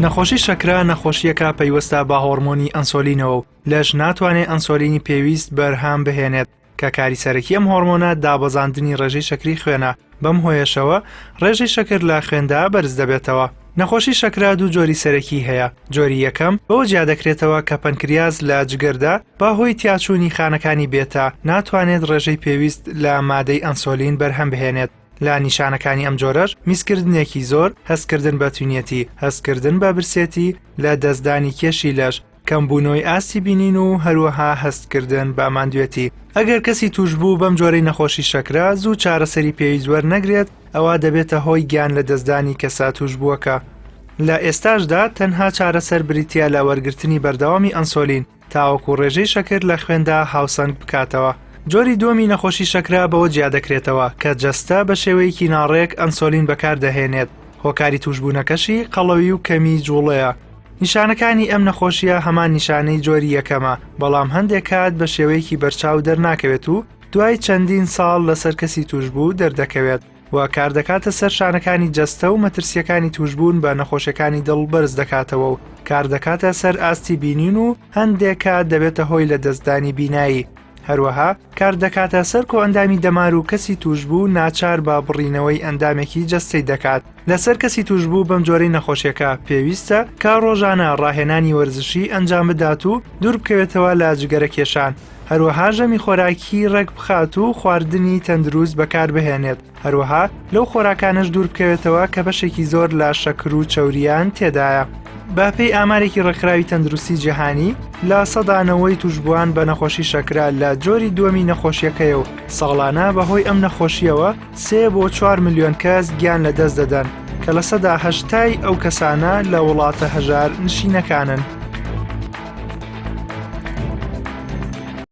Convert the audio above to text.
نەخۆشی شەکرا نەخۆشیەکە پەیوەستە بە هۆرمۆنی ئەنسۆلینەوە و لەش ناتوانێت ئەنسۆلینی پێویست بەرهەم بهێنێت کە کاری سەرەکی ئەم هۆرمۆنە دابەزاندنی ڕێژەی شەکری خوێنە. بەم هۆیەشەوە ڕێژەی شەکر لە خوێندا بەرز دەبێتەوە. نەخۆشی شەکرا دوو جۆری سەرەکی هەیە. جۆری یەکەم بەوە جیا دەکرێتەوە کە پەنکریاز لە جگەردا بەهۆی تیاچوونی خانەکانی بێتە ناتوانێت ڕێژەی پێویست لە مادەی ئەنسۆلین بەرهەم بهێنێت. لە نیشانەکانی ئەم جۆرەش میزکردنێکی زۆر، هەستکردن بە توینەتی، هەستکردن بە برسێتی، لە دەستدانی کێشی لەش، کەمبوونەوەی ئاستی بینین و هەروەها هەستکردن بە ماندوێتی. ئەگەر کەسی توش بوو بەم جۆرەی نەخۆشی شەکرا زوو چارەسەری پێویست وەرنەگرێت ئەوە دەبێتە هۆی گیان لە دەستدانی کەسا توش بووەکە. لە ئێستاشدا تەنها چارەسەر بریتیە لە وەرگرتنی بەردەوامی ئەنسۆلین تاوەکو ڕێژەی شەکر لە خوێندا هاوسەنگ بکاتەوە. جۆری دووەمی نەخۆشی شەکرا بەوە جیا دەکرێتەوە کە جەستە بە شێوەیەکی ناڕێک ئەنسۆلین بەکاردەهێنێت. هۆکاری توشبوونەکەشی قەڵەوی و کەمی جوڵەیە. نیشانەکانی ئەم نەخۆشیە هەمان نیشانەی جۆری یەکەمە، بەڵام هەندێک کات بە شێوەیەکی بەرچاو دەرناکەوێت و دوای چەندین ساڵ لەسەر کەسی توشبوو دەردەکەوێت و کار دەکاتە سەر شانەکانی جەستە و مەترسیەکانی توشبوون بە نەخۆشیەکانی دڵ بەرز دەکاتەوە و کار دەکاتە سەر ئاستی بینین و هەندێک کات دەبێتە هۆی لە دەستدانی بینایی. هەروەها کار دەکاتە سەر کۆئەندامی دەمار و کەسی توشبوو ناچار بە بڕینەوەی ئەندامێکی جەستەی دەکات. لەسەر کەسی توشبوو بەم جۆرەی نەخۆشیەکە پێویستە کە ڕۆژانە ڕاهێنانی وەرزشی ئەنجام بدات و دوور بکەوێتەوە لە جگەرە کێشان. هەروەها ژەمی خۆراکی ڕێک بخات و خواردنی تەندروست بەکار بهێنێت. هەروەها لەو خۆراکانش دوور بکەوێتەوە کە بەشێکی زۆر لە شەکر و چەوریان تێدایە. باپەی ئامارێکی ڕێکخراوی تەندروستی جیهانی لە سەدانەوەی توشبووان بە نەخۆشی شەکرا لە جۆری دووەمی نەخۆشیەکەیە و ساڵانە بەهۆی ئەم نەخۆشیەوە 3 بۆ 4 ملیۆن کەس گیان لە دەست دەدەن کە لە 80% ئەو کەسانە لە وڵاتە هەژار نشینەکانن.